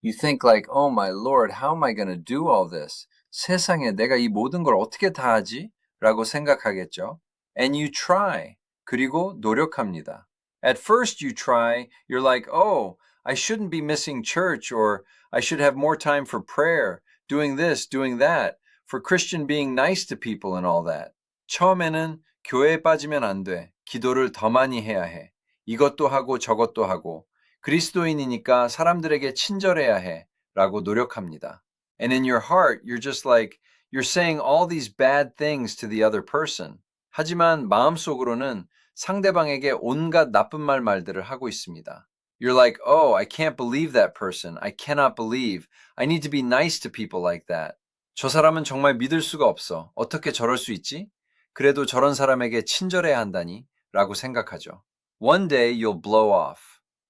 You think like, oh my Lord, how am I going to do all this? 세상에 내가 이 모든 걸 어떻게 다 하지? 라고 생각하겠죠. And you try. 그리고 노력합니다. At first you try, you're like, oh, I shouldn't be missing church, or I should have more time for prayer, doing this, doing that, for Christian being nice to people and all that. 처음에는 교회에 빠지면 안 돼. 기도를 더 많이 해야 해. 이것도 하고 저것도 하고. 그리스도인이니까 사람들에게 친절해야 해. 라고 노력합니다. And in your heart, you're just like, you're saying all these bad things to the other person. 하지만 마음속으로는 상대방에게 온갖 나쁜 말들을 하고 있습니다. You're like, oh, I can't believe that person. I cannot believe. I need to be nice to people like that. 저 사람은 정말 믿을 수가 없어. 어떻게 저럴 수 있지? 그래도 저런 사람에게 친절해야 한다니? 라고 생각하죠. One day you'll blow off.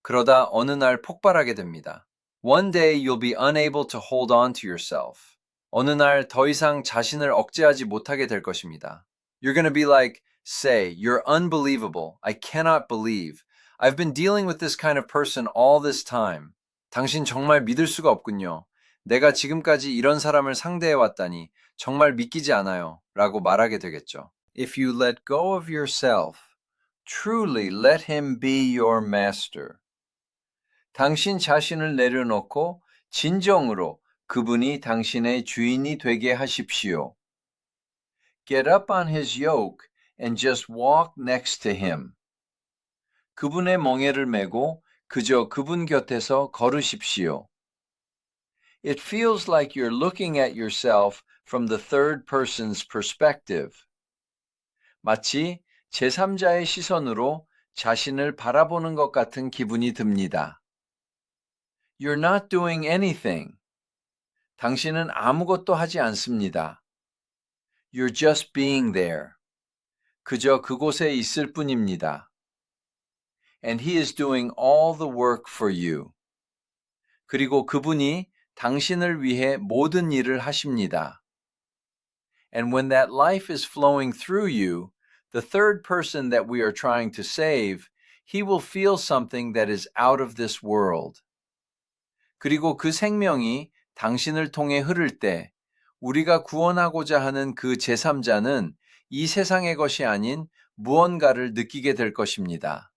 그러다 어느 날 폭발하게 됩니다. One day you'll be unable to hold on to yourself. 어느 날 더 이상 자신을 억제하지 못하게 될 것입니다. You're going to be like, say, you're unbelievable. I cannot believe. I've been dealing with this kind of person all this time. 당신 정말 믿을 수가 없군요. 내가 지금까지 이런 사람을 상대해 왔다니 정말 믿기지 않아요. 라고 말하게 되겠죠. If you let go of yourself, truly let him be your master. 당신 자신을 내려놓고 진정으로 그분이 당신의 주인이 되게 하십시오. Get up on his yoke and just walk next to him. 그분의 멍에를 메고 그저 그분 곁에서 걸으십시오. It feels like you're looking at yourself from the third person's perspective. 마치 제3자의 시선으로 자신을 바라보는 것 같은 기분이 듭니다. You're not doing anything. 당신은 아무것도 하지 않습니다. You're just being there. 그저 그곳에 있을 뿐입니다. And he is doing all the work for you. 그리고 그분이 당신을 위해 모든 일을 하십니다. And when that life is flowing through you, the third person that we are trying to save, he will feel something that is out of this world. 그리고 그 생명이 당신을 통해 흐를 때 우리가 구원하고자 하는 그 제3자는 이 세상의 것이 아닌 무언가를 느끼게 될 것입니다.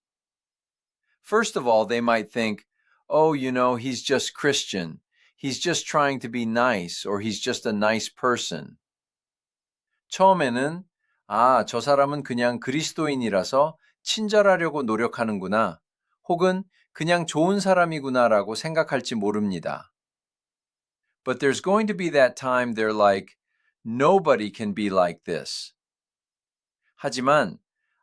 First of all, they might think, oh, you know, he's just Christian. He's just trying to be nice, or he's just a nice person. 처음에는, 아, 저 사람은 그냥 그리스도인이라서 친절하려고 노력하는구나, 혹은 그냥 좋은 사람이구나라고 생각할지 모릅니다. But there's going to be that time they're like, nobody can be like this. 하지만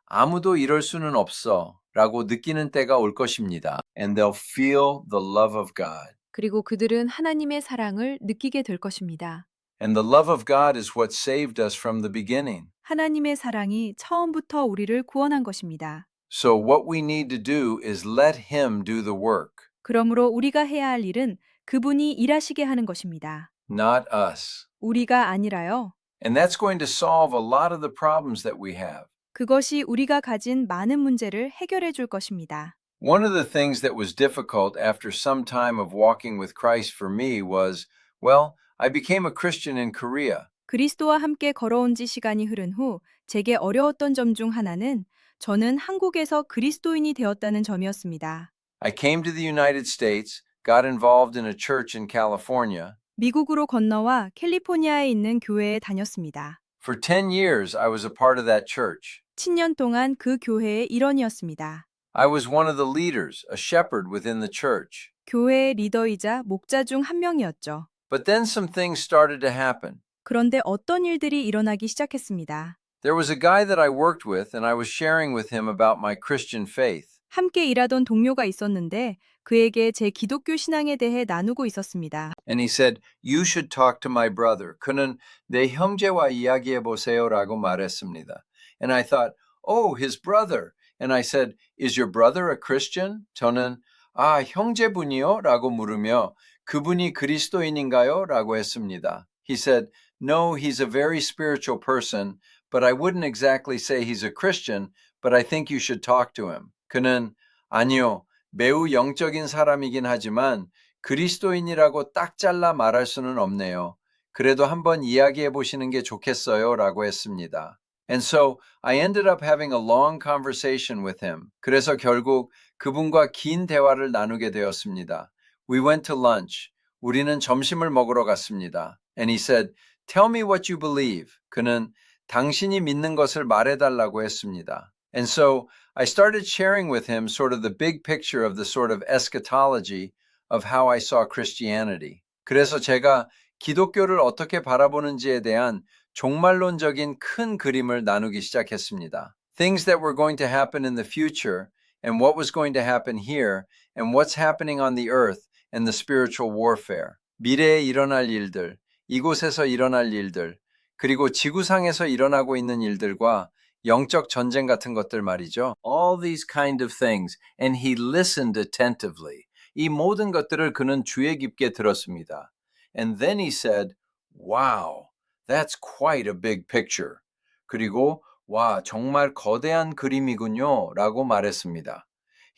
아무도 이럴 수는 없어 라고 느끼는 때가 올 것입니다. And they'll feel the love of God. 그리고 그들은 하나님의 사랑을 느끼게 될 것입니다. And the love of God is what saved us from the beginning. 하나님의 사랑이 처음부터 우리를 구원한 것입니다. So what we need to do is let him do the work, 그러므로 우리가 해야 할 일은 그분이 일하시게 하는 것입니다. not us. 우리가 아니라요. And that's going to solve a lot of the problems that we have. 그것이 우리가 가진 많은 문제를 해결해 줄 것입니다. One of the things that was difficult after some time of walking with Christ for me was, well, I became a Christian in Korea. 그리스도와 함께 걸어온 지 시간이 흐른 후 제게 어려웠던 점 중 하나는 저는 한국에서 그리스도인이 되었다는 점이었습니다. I came to the United States, got involved in a church in California. 미국으로 건너와 캘리포니아에 있는 교회에 다녔습니다. For 10 years, I was a part of that church. 10년 동안 그 교회의 일원이었습니다. I was one of the leaders, a shepherd within the church. 교회의 리더이자 목자 중 한 명이었죠. But then some things started to happen. 그런데 어떤 일들이 일어나기 시작했습니다. There was a guy that I worked with, and I was sharing with him about my Christian faith. 함께 일하던 동료가 있었는데 그에게 제 기독교 신앙에 대해 나누고 있었습니다. And he said, you should talk to my brother. 그는 내 형제와 이야기해 보세요라고 말했습니다. And I thought, oh, his brother. And I said, is your brother a Christian? 저는 아, 형제분이요? 라고 물으며 그분이 그리스도인인가요? 라고 했습니다. He said, no, he's a very spiritual person, but I wouldn't exactly say he's a Christian, but I think you should talk to him. 그는 아니요, 매우 영적인 사람이긴 하지만 그리스도인이라고 딱 잘라 말할 수는 없네요. 그래도 한번 이야기해 보시는 게 좋겠어요 라고 했습니다. And so I ended up having a long conversation with him. 그래서 결국 그분과 긴 대화를 나누게 되었습니다. We went to lunch. 우리는 점심을 먹으러 갔습니다. And he said, Tell me what you believe. 그는 당신이 믿는 것을 말해달라고 했습니다. And so I started sharing with him sort of the big picture of the sort of eschatology of how I saw Christianity. 그래서 제가 기독교를 어떻게 바라보는지에 대한 종말론적인 큰 그림을 나누기 시작했습니다. Things that were going to happen in the future and what was going to happen here and what's happening on the earth and the spiritual warfare. 미래에 일어날 일들, 이곳에서 일어날 일들, 그리고 지구상에서 일어나고 있는 일들과 영적 전쟁 같은 것들 말이죠. All these kind of things. And he listened attentively. 이 모든 것들을 그는 주의 깊게 들었습니다. And then he said, Wow, that's quite a big picture. 그리고 와, 정말 거대한 그림이군요. 라고 말했습니다.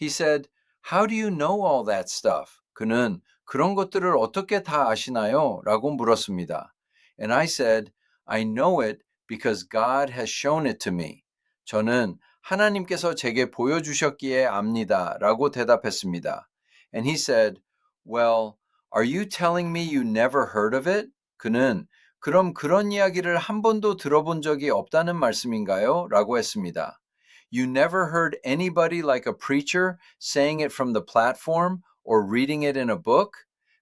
He said, How do you know all that stuff? 그는 그런 것들을 어떻게 다 아시나요? 라고 물었습니다. And I said, I know it because God has shown it to me. 저는 하나님께서 제게 보여주셨기에 압니다. 라고 대답했습니다. And he said, Well, are you telling me you never heard of it? 그는 그럼 그런 이야기를 한 번도 들어본 적이 없다는 말씀인가요? 라고 했습니다. You never heard anybody like a preacher saying it from the platform or reading it in a book?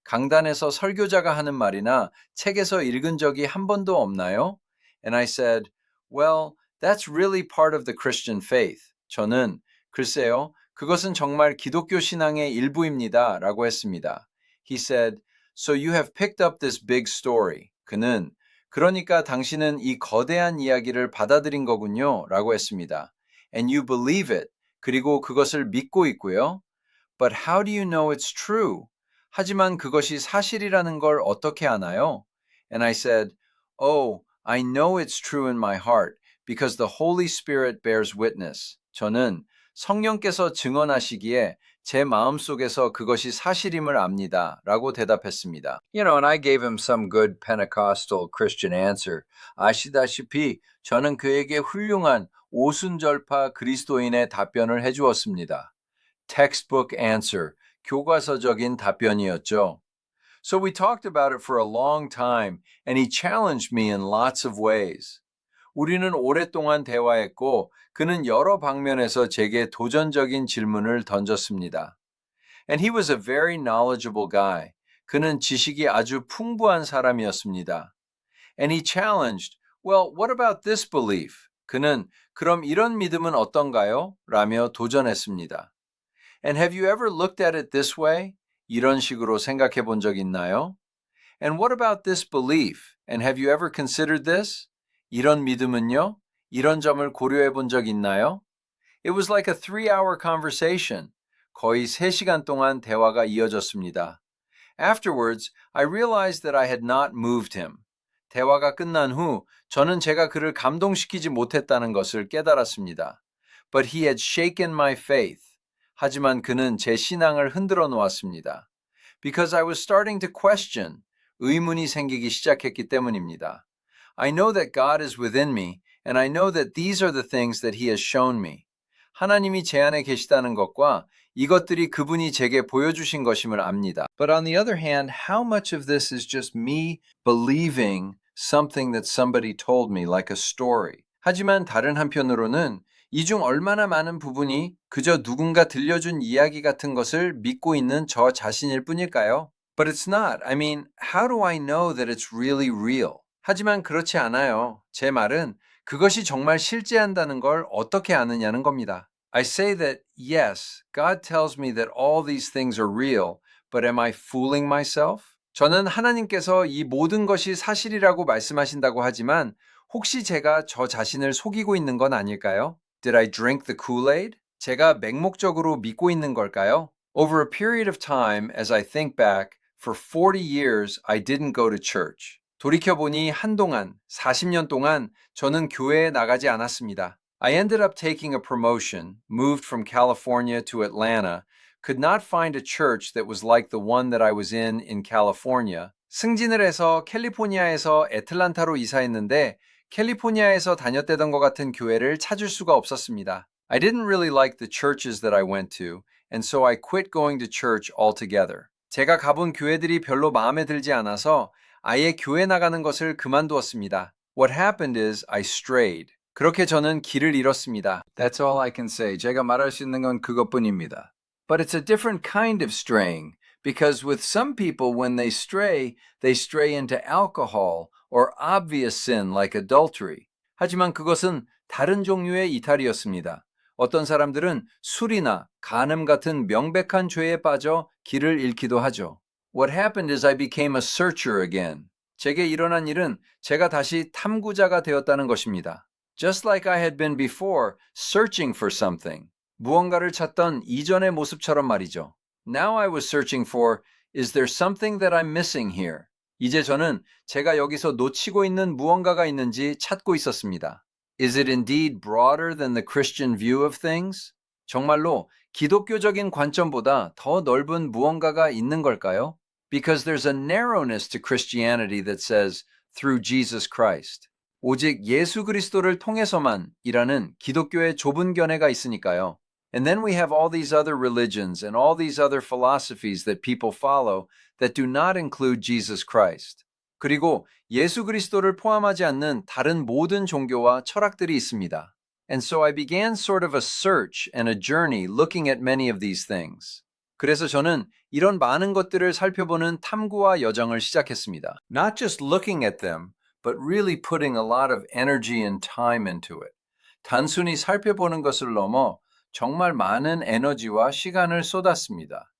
강단에서 설교자가 하는 말이나 책에서 읽은 적이 한 번도 없나요? And I said, Well, that's really part of the Christian faith. 저는 글쎄요, 그것은 정말 기독교 신앙의 일부입니다. 라고 했습니다. He said, So you have picked up this big story. 그는 그러니까 당신은 이 거대한 이야기를 받아들인 거군요. 라고 했습니다. And you believe it. 그리고 그것을 믿고 있고요. But how do you know it's true? 하지만 그것이 사실이라는 걸 어떻게 아나요? And I said, Oh, I know it's true in my heart because the Holy Spirit bears witness. 저는 성령께서 증언하시기에 제 마음속에서 그것이 사실임을 압니다. 라고 대답했습니다. And I gave him some good Pentecostal Christian answer. 아시다시피 저는 그에게 훌륭한 오순절파 그리스도인의 답변을 해주었습니다. Textbook answer, 교과서적인 답변이었죠. So we talked about it for a long time, and he challenged me in lots of ways. 우리는 오랫동안 대화했고 그는 여러 방면에서 제게 도전적인 질문을 던졌습니다. And he was a very knowledgeable guy. 그는 지식이 아주 풍부한 사람이었습니다. And he challenged, Well, what about this belief? 그는 그럼 이런 믿음은 어떤가요? 라며 도전했습니다. And have you ever looked at it this way? 이런 식으로 생각해 본 적 있나요? And what about this belief? And have you ever considered this? 이런 믿음은요? 이런 점을 고려해 본 적 있나요? It was like a 3-hour conversation. 거의 3시간 동안 대화가 이어졌습니다. Afterwards, I realized that I had not moved him. 대화가 끝난 후 저는 제가 그를 감동시키지 못했다는 것을 깨달았습니다. But he had shaken my faith. 하지만 그는 제 신앙을 흔들어 놓았습니다. Because I was starting to question. 의문이 생기기 시작했기 때문입니다. I know that God is within me, and I know that these are the things that He has shown me. 하나님이 제 안에 계시다는 것과 이것들이 그분이 제게 보여주신 것임을 압니다. But on the other hand, how much of this is just me believing something that somebody told me, like a story? 하지만 다른 한편으로는 이 중 얼마나 많은 부분이 그저 누군가 들려준 이야기 같은 것을 믿고 있는 저 자신일 뿐일까요? But it's not. I mean, how do I know that it's really real? 하지만 그렇지 않아요. 제 말은 그것이 정말 실제한다는 걸 어떻게 아느냐는 겁니다. I say that, yes, God tells me that all these things are real, but am I fooling myself? 저는 하나님께서 이 모든 것이 사실이라고 말씀하신다고 하지만 혹시 제가 저 자신을 속이고 있는 건 아닐까요? Did I drink the Kool-Aid? 제가 맹목적으로 믿고 있는 걸까요? Over a period of time, as I think back, for 40 years I didn't go to church. 돌이켜보니 한동안, 40년 동안 저는 교회에 나가지 않았습니다. I ended up taking a promotion, moved from California to Atlanta, could not find a church that was like the one that I was in California. 승진을 해서 캘리포니아에서 애틀란타로 이사했는데 캘리포니아에서 다녔던 것 같은 교회를 찾을 수가 없었습니다. I didn't really like the churches that I went to, and so I quit going to church altogether. 제가 가본 교회들이 별로 마음에 들지 않아서 아예 교회 나가는 것을 그만두었습니다. What happened is I strayed. 그렇게 저는 길을 잃었습니다. That's all I can say. 제가 말할 수 있는 건 그것뿐입니다. But it's a different kind of straying, because with some people when they stray into alcohol or obvious sin like adultery. 하지만 그것은 다른 종류의 이탈이었습니다. 어떤 사람들은 술이나 간음 같은 명백한 죄에 빠져 길을 잃기도 하죠. What happened is I became a searcher again. 제게 일어난 일은 제가 다시 탐구자가 되었다는 것입니다. Just like I had been before, searching for something. 무언가를 찾던 이전의 모습처럼 말이죠. Now I was searching for, is there something that I'm missing here? 이제 저는 제가 여기서 놓치고 있는 무언가가 있는지 찾고 있었습니다. Is it indeed broader than the Christian view of things? 정말로 기독교적인 관점보다 더 넓은 무언가가 있는 걸까요? Because there's a narrowness to Christianity that says, through Jesus Christ. 오직 예수 그리스도를 통해서만 이라는 기독교의 좁은 견해가 있으니까요. And then we have all these other religions and all these other philosophies that people follow that do not include Jesus Christ. 그리고 예수 그리스도를 포함하지 않는 다른 모든 종교와 철학들이 있습니다. And so I began sort of a search and a journey looking at many of these things. 그래서 저는 이런 많은 것들을 살펴보는 탐구와 여정을 시작했습니다. Not just looking at them, but really putting a lot of energy and time into it. 단순히 살펴보는 것을 넘어 정말 많은 에너지와 시간을 쏟았습니다.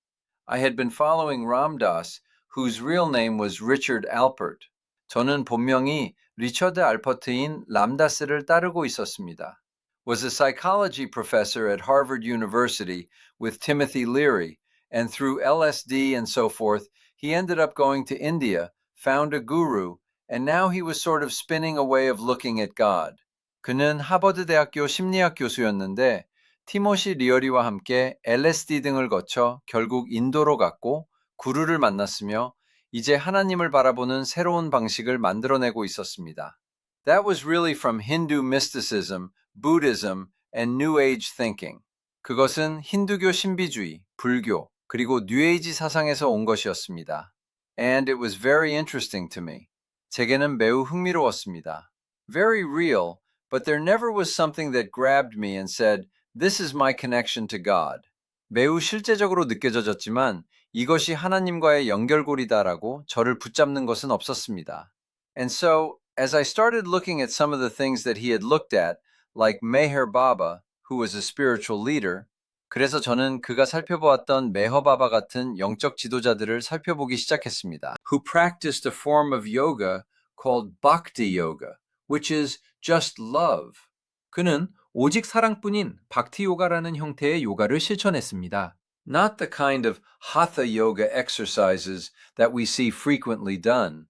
I had been following Ram Dass, whose real name was Richard Alpert. 저는 본명이 리처드 알퍼트인 람다스를 따르고 있었습니다. Was a psychology professor at Harvard University with Timothy Leary, and through LSD and so forth, he ended up going to India, found a guru, and now he was sort of spinning a way of looking at God. 그는 하버드 대학교 심리학 교수였는데 티모시 리어리와 함께 LSD 등을 거쳐 결국 인도로 갔고 구루를 만났으며 이제 하나님을 바라보는 새로운 방식을 만들어내고 있었습니다. That was really from Hindu mysticism, Buddhism, and New Age thinking. 그것은 힌두교 신비주의, 불교, 그리고 뉴에이지 사상에서 온 것이었습니다. And it was very interesting to me. 제게는 매우 흥미로웠습니다. Very real, but there never was something that grabbed me and said, This is my connection to God. 매우 실제적으로 느껴졌지만 이것이 하나님과의 연결고리다라고 저를 붙잡는 것은 없었습니다. And so, as I started looking at some of the things that he had looked at, like Meher Baba, who was a spiritual leader, 그래서 저는 그가 살펴보았던 메허바바 같은 영적 지도자들을 살펴보기 시작했습니다. Who practiced a form of yoga called Bhakti Yoga, which is just love. 그는 오직 사랑뿐인 박티 요가라는 형태의 요가를 실천했습니다. Not the kind of hatha yoga exercises that we see frequently done,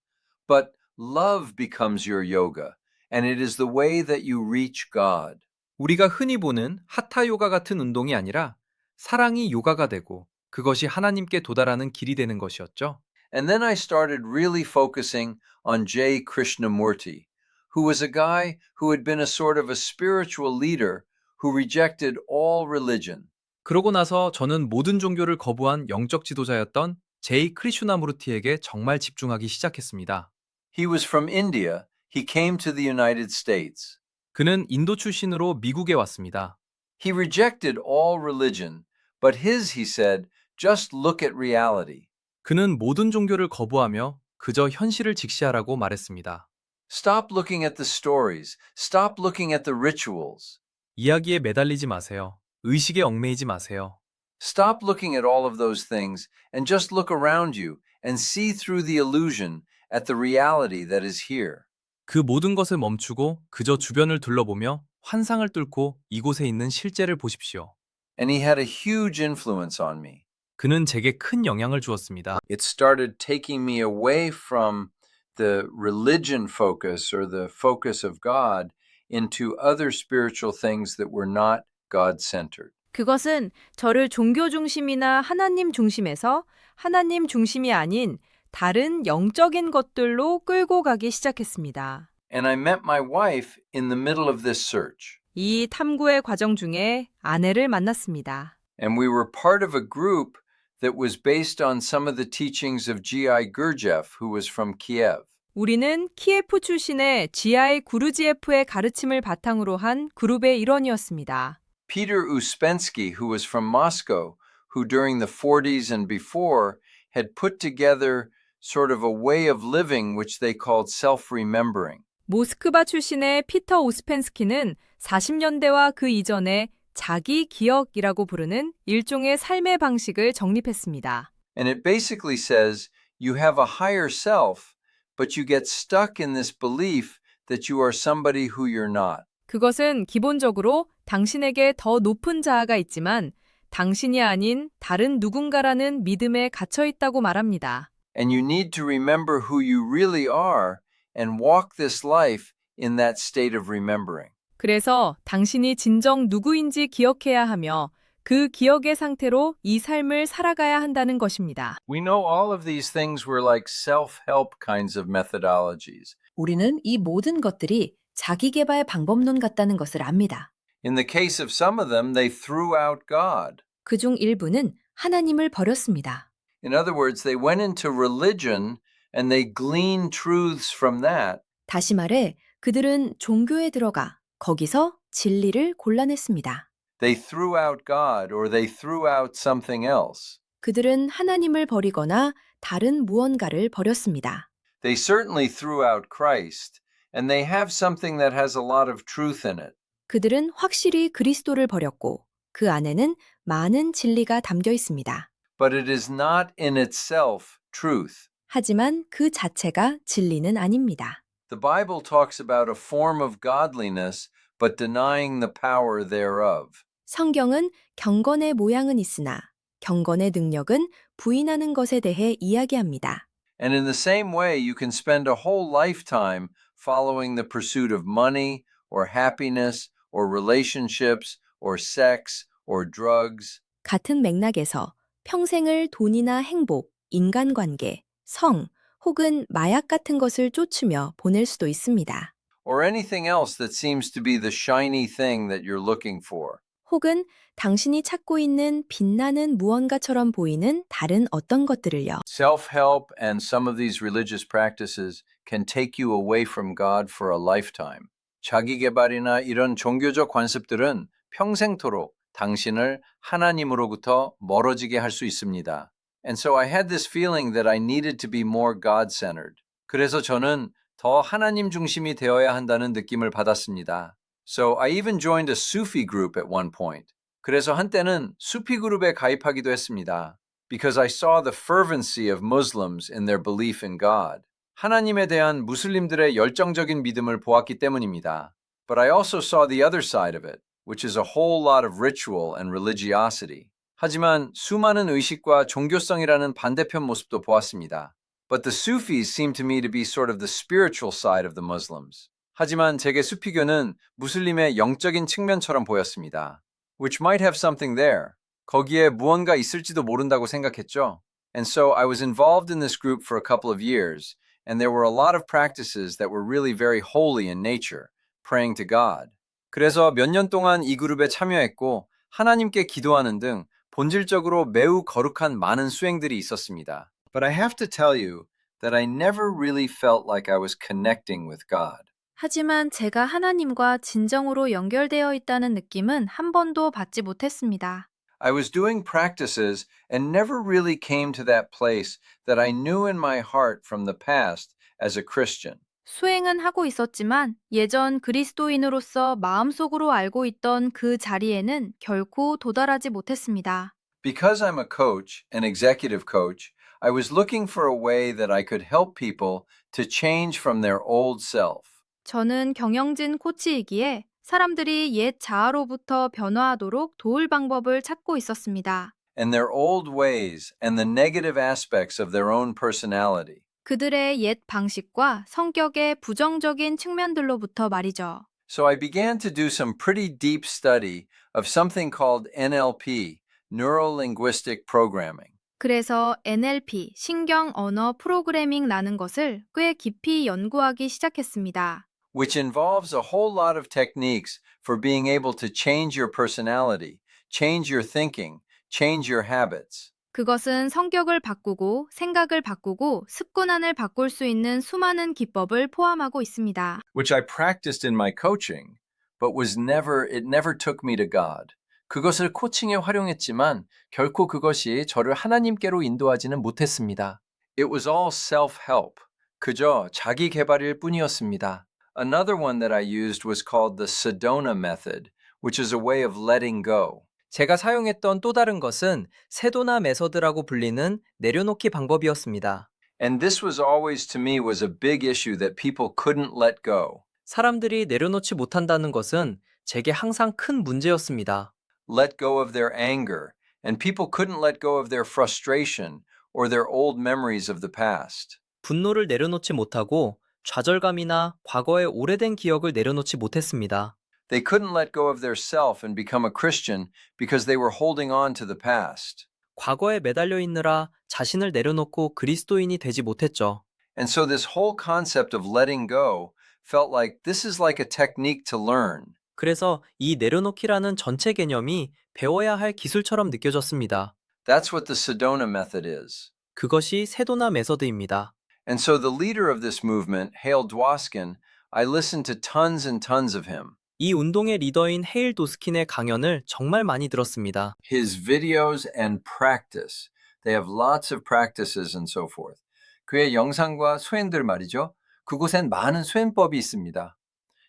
but love becomes your yoga, and it is the way that you reach God. 우리가 흔히 보는 하타 요가 같은 운동이 아니라 사랑이 요가가 되고 그것이 하나님께 도달하는 길이 되는 것이었죠. And then I started really focusing on J. Krishnamurti, who was a guy who had been a sort of a spiritual leader who rejected all religion. 그러고 나서 저는 모든 종교를 거부한 영적 지도자였던 제이 크리슈나무르티에게 정말 집중하기 시작했습니다. He was from India. He came to the United States. 그는 인도 출신으로 미국에 왔습니다. He rejected all religion, but his, he said, just look at reality. 그는 모든 종교를 거부하며 그저 현실을 직시하라고 말했습니다. Stop looking at the stories. Stop looking at the rituals. 이야기에 매달리지 마세요. 의식에 얽매이지 마세요. Stop looking at all of those things and just look around you and see through the illusion at the reality that is here. 그 모든 것을 멈추고 그저 주변을 둘러보며 환상을 뚫고 이곳에 있는 실제를 보십시오. And he had a huge influence on me. 그는 제게 큰 영향을 주었습니다. It started taking me away from the religion focus or the focus of God into other spiritual things that were not God-centered. 그것은 저를 종교 중심이나 하나님 중심에서 하나님 중심이 아닌 다른 영적인 것들로 끌고 가기 시작했습니다. And I met my wife in the middle of this search. 이 탐구의 과정 중에 아내를 만났습니다. And we were part of a group that was based on some of the teachings of G.I. Gurdjieff, who was from Kiev. 우리는 키예프 출신의 GI 구르지에프의 가르침을 바탕으로 한 그룹의 일원이었습니다. Peter Uspensky, who was from Moscow, who during the 40s and before had put together sort of a way of living which they called self-remembering. 모스크바 출신의 피터 오스펜스키는 40년대와 그 이전에 자기 기억이라고 부르는 일종의 삶의 방식을 정립했습니다. And it basically says you have a higher self, but you get stuck in this belief that you are somebody who you're not. 그것은 기본적으로 당신에게 더 높은 자아가 있지만 당신이 아닌 다른 누군가라는 믿음에 갇혀 있다고 말합니다. And you need to remember who you really are and walk this life in that state of remembering. 그래서 당신이 진정 누구인지 기억해야 하며 그 기억의 상태로 이 삶을 살아가야 한다는 것입니다. We know all of these things were like self-help kinds of methodologies. 우리는 이 모든 것들이 자기계발 방법론 같다는 것을 압니다. In the case of some of them, they threw out God. 그중 일부는 하나님을 버렸습니다. In other words, they went into religion and they gleaned truths from that. 다시 말해 그들은 종교에 들어가 거기서 진리를 골라냈습니다. They threw out God or they threw out something else. 그들은 하나님을 버리거나 다른 무언가를 버렸습니다. They certainly threw out Christ, and they have something that has a lot of truth in it. 그들은 확실히 그리스도를 버렸고 그 안에는 많은 진리가 담겨 있습니다. But it is not in itself truth. 하지만 그 자체가 진리는 아닙니다. The Bible talks about a form of godliness, but denying the power thereof. 성경은 경건의 모양은 있으나 경건의 능력은 부인하는 것에 대해 이야기합니다. And in the same way, you can spend a whole lifetime following the pursuit of money, or happiness, or relationships, or sex, or drugs. 같은 맥락에서 평생을 돈이나 행복, 인간관계, 성, 혹은 마약 같은 것을 쫓으며 보낼 수도 있습니다. Or anything else that seems to be the shiny thing that you're looking for. 혹은 당신이 찾고 있는 빛나는 무언가처럼 보이는 다른 어떤 것들을요. Self-help and some of these religious practices can take you away from God for a lifetime. 자기계발이나 이런 종교적 관습들은 평생토록 당신을 하나님으로부터 멀어지게 할 수 있습니다. And so I had this feeling that I needed to be more God-centered. 그래서 저는 더 하나님 중심이 되어야 한다는 느낌을 받았습니다. So I even joined a Sufi group at one point. 그래서 한때는 수피 그룹에 가입하기도 했습니다. Because I saw the fervency of Muslims in their belief in God. 하나님에 대한 무슬림들의 열정적인 믿음을 보았기 때문입니다. But I also saw the other side of it, which is a whole lot of ritual and religiosity. 하지만 수많은 의식과 종교성이라는 반대편 모습도 보았습니다. But the Sufis seemed to me to be sort of the spiritual side of the Muslims. 하지만 제게 수피교는 무슬림의 영적인 측면처럼 보였습니다. Which might have something there. 거기에 무언가 있을지도 모른다고 생각했죠. And so I was involved in this group for a couple of years, and there were a lot of practices that were really very holy in nature, praying to God. 그래서 몇 년 동안 이 그룹에 참여했고 하나님께 기도하는 등 본질적으로 매우 거룩한 많은 수행들이 있었습니다. But I have to tell you that I never really felt like I was connecting with God. 하지만 제가 하나님과 진정으로 연결되어 있다는 느낌은 한 번도 받지 못했습니다. I was doing practices and never really came to that place that I knew in my heart from the past as a Christian. 수행은 하고 있었지만 예전 그리스도인으로서 마음속으로 알고 있던 그 자리에는 결코 도달하지 못했습니다. Because I'm a coach, an executive coach, I was looking for a way that I could help people to change from their old self. 저는 경영진 코치이기에 사람들이 옛 자아로부터 변화하도록 도울 방법을 찾고 있었습니다. And their old ways and the negative aspects of their own personality. 그들의 옛 방식과 성격의 부정적인 측면들로부터 말이죠. So I began to do some pretty deep study of something called NLP, Neuro-Linguistic Programming. 그래서 NLP, 신경 언어 프로그래밍라는 것을 꽤 깊이 연구하기 시작했습니다. Which involves a whole lot of techniques for being able to change your personality, change your thinking, change your habits. 그것은 성격을 바꾸고 생각을 바꾸고 습관을 바꿀 수 있는 수많은 기법을 포함하고 있습니다. Which I practiced in my coaching, but it never took me to God. 그것을 코칭에 활용했지만 결코 그것이 저를 하나님께로 인도하지는 못했습니다. It was all self-help. 그저 자기 개발일 뿐이었습니다. Another one that I used was called the Sedona method, which is a way of letting go. 제가 사용했던 또 다른 것은 세도나 메서드라고 불리는 내려놓기 방법이었습니다. And this was always to me was a big issue that people couldn't let go. 사람들이 내려놓지 못한다는 것은 제게 항상 큰 문제였습니다. Let go of their anger, and people couldn't let go of their frustration or their old memories of the past. 분노를 내려놓지 못하고 좌절감이나 과거의 오래된 기억을 내려놓지 못했습니다. They couldn't let go of their self and become a Christian because they were holding on to the past. 과거에 매달려 있느라 자신을 내려놓고 그리스도인이 되지 못했죠. And so this whole concept of letting go felt like this is like a technique to learn. 그래서 이 내려놓기라는 전체 개념이 배워야 할 기술처럼 느껴졌습니다. That's what the Sedona method is. 그것이 세도나 메서드입니다. And so the leader of this movement, Hale Dwoskin, I listened to tons and tons of him. 이 운동의 리더인 헤일 도스킨의 강연을 정말 많이 들었습니다. His videos and practice. They have lots of practices and so forth. 그의 영상과 수행들 말이죠. 그곳엔 많은 수행법이 있습니다.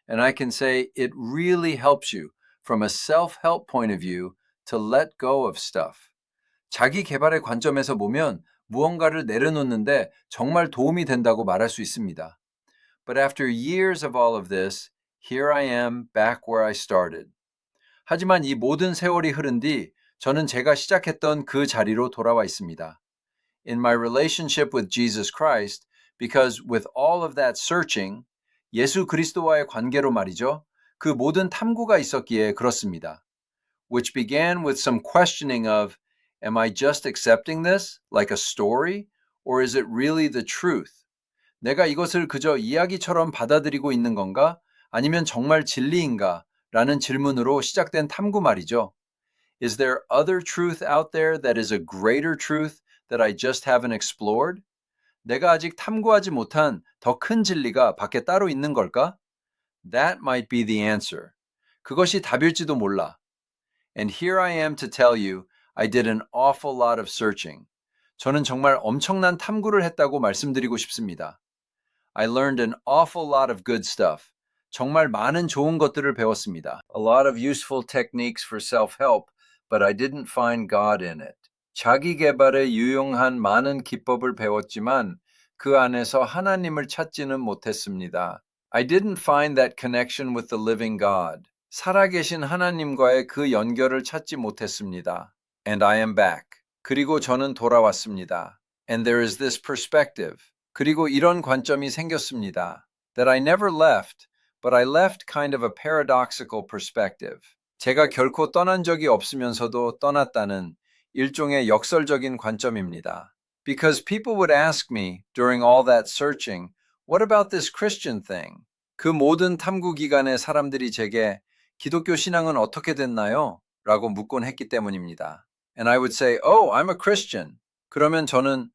And I can say it really helps you from a self-help point of view to let go of stuff. 자기 개발의 관점에서 보면 무언가를 내려놓는데 정말 도움이 된다고 말할 수 있습니다. But after years of all of this, here I am back where I started. 하지만 이 모든 세월이 흐른 뒤 저는 제가 시작했던 그 자리로 돌아와 있습니다. In my relationship with Jesus Christ, because with all of that searching, 예수 그리스도와의 관계로 말이죠. 그 모든 탐구가 있었기에 그렇습니다. Which began with some questioning of, am I just accepting this like a story, or is it really the truth? 내가 이것을 그저 이야기처럼 받아들이고 있는 건가? 아니면 정말 진리인가? 라는 질문으로 시작된 탐구 말이죠. Is there other truth out there that is a greater truth that I just haven't explored? 내가 아직 탐구하지 못한 더 큰 진리가 밖에 따로 있는 걸까? That might be the answer. 그것이 답일지도 몰라. And here I am to tell you, I did an awful lot of searching. 저는 정말 엄청난 탐구를 했다고 말씀드리고 싶습니다. I learned an awful lot of good stuff. 정말 많은 좋은 것들을 배웠습니다. A lot of useful techniques for self-help, but I didn't find God in it. 자기 개발에 유용한 많은 기법을 배웠지만 그 안에서 하나님을 찾지는 못했습니다. I didn't find that connection with the living God. 살아계신 하나님과의 그 연결을 찾지 못했습니다. And I am back. 그리고 저는 돌아왔습니다. And there is this perspective. 그리고 이런 관점이 생겼습니다. That I never left, but I left kind of a paradoxical perspective. 제가 결코 떠난 적이 없으면서도 떠났다는 일종의 역설적인 관점입니다. Because people would ask me during all that searching, what about this Christian thing? 그 모든 탐구 기간에 사람들이 제게 기독교 신앙은 어떻게 됐나요? 라고 묻곤 했기 때문입니다. And I would say, oh, I'm a Christian. 그러면 저는,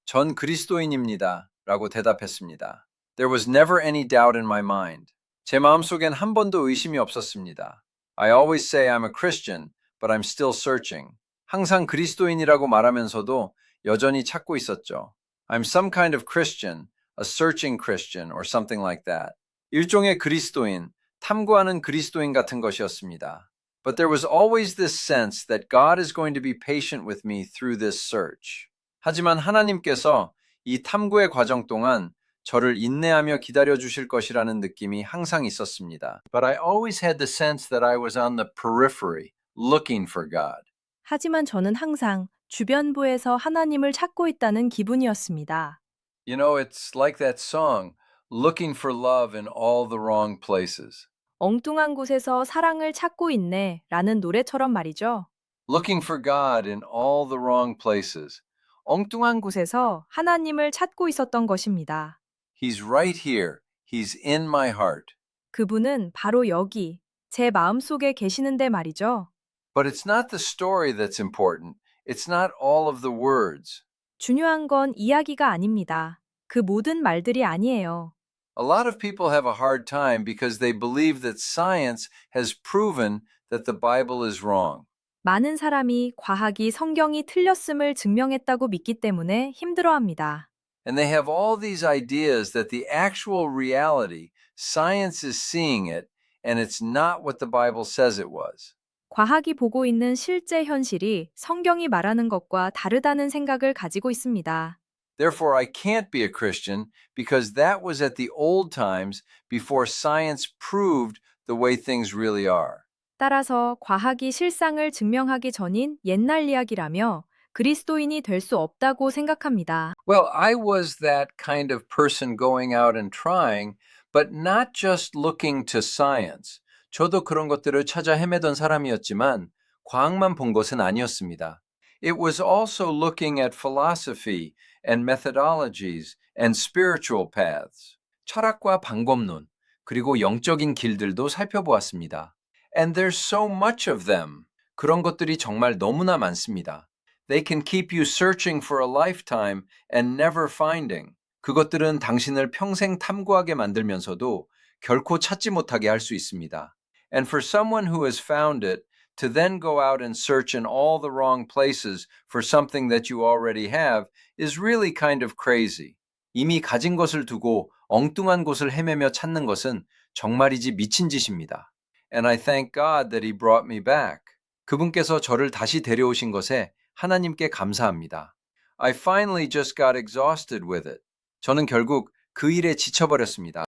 전 그리스도인입니다. 라고 대답했습니다. There was never any doubt in my mind. 제 마음속엔 한 번도 의심이 없었습니다. I always say I'm a Christian, but I'm still searching. 항상 그리스도인이라고 말하면서도 여전히 찾고 있었죠. I'm some kind of Christian, a searching Christian, or something like that. 일종의 그리스도인, 탐구하는 그리스도인 같은 것이었습니다. But there was always this sense that God is going to be patient with me through this search. 하지만 하나님께서 이 탐구의 과정 동안 저를 인내하며 기다려 주실 것이라는 느낌이 항상 있었습니다. But I always had the sense that I was on the periphery, looking for God. 하지만 저는 항상 주변부에서 하나님을 찾고 있다는 기분이었습니다. You know, it's like that song, looking for love in all the wrong places. 엉뚱한 곳에서 사랑을 찾고 있네 라는 노래처럼 말이죠. Looking for God in all the wrong places. 엉뚱한 곳에서 하나님을 찾고 있었던 것입니다. He's right here. He's in my heart. 그분은 바로 여기, 제 마음속에 계시는데 말이죠. But it's not the story that's important. It's not all of the words. 중요한 건 이야기가 아닙니다. 그 모든 말들이 아니에요. A lot of people have a hard time because they believe that science has proven that the Bible is wrong. 많은 사람이 과학이 성경이 틀렸음을 증명했다고 믿기 때문에 힘들어합니다. And they have all these ideas that the actual reality, science is seeing it, and it's not what the Bible says it was. 과학이 보고 있는 실제 현실이 성경이 말하는 것과 다르다는 생각을 가지고 있습니다. Therefore, I can't be a Christian because that was at the old times before science proved the way things really are. 따라서 과학이 실상을 증명하기 전인 옛날 이야기라며 그리스도인이 될 수 없다고 생각합니다. Well, I was that kind of person going out and trying, but not just looking to science. 저도 그런 것들을 찾아 헤매던 사람이었지만 과학만 본 것은 아니었습니다. It was also looking at philosophy and methodologies and spiritual paths. 철학과 방법론, 그리고 영적인 길들도 살펴보았습니다. And there's so much of them. 그런 것들이 정말 너무나 많습니다. They can keep you searching for a lifetime and never finding. 그것들은 당신을 평생 탐구하게 만들면서도 결코 찾지 못하게 할 수 있습니다. And for someone who has found it, to then go out and search in all the wrong places for something that you already have is really kind of crazy. 이미 가진 것을 두고 엉뚱한 곳을 헤매며 찾는 것은 정말이지 미친 짓입니다. And I thank God that He brought me back. 그분께서 저를 다시 데려오신 것에 하나님께 감사합니다. I finally just got exhausted with it. 저는 결국 그 일에 지쳐버렸습니다.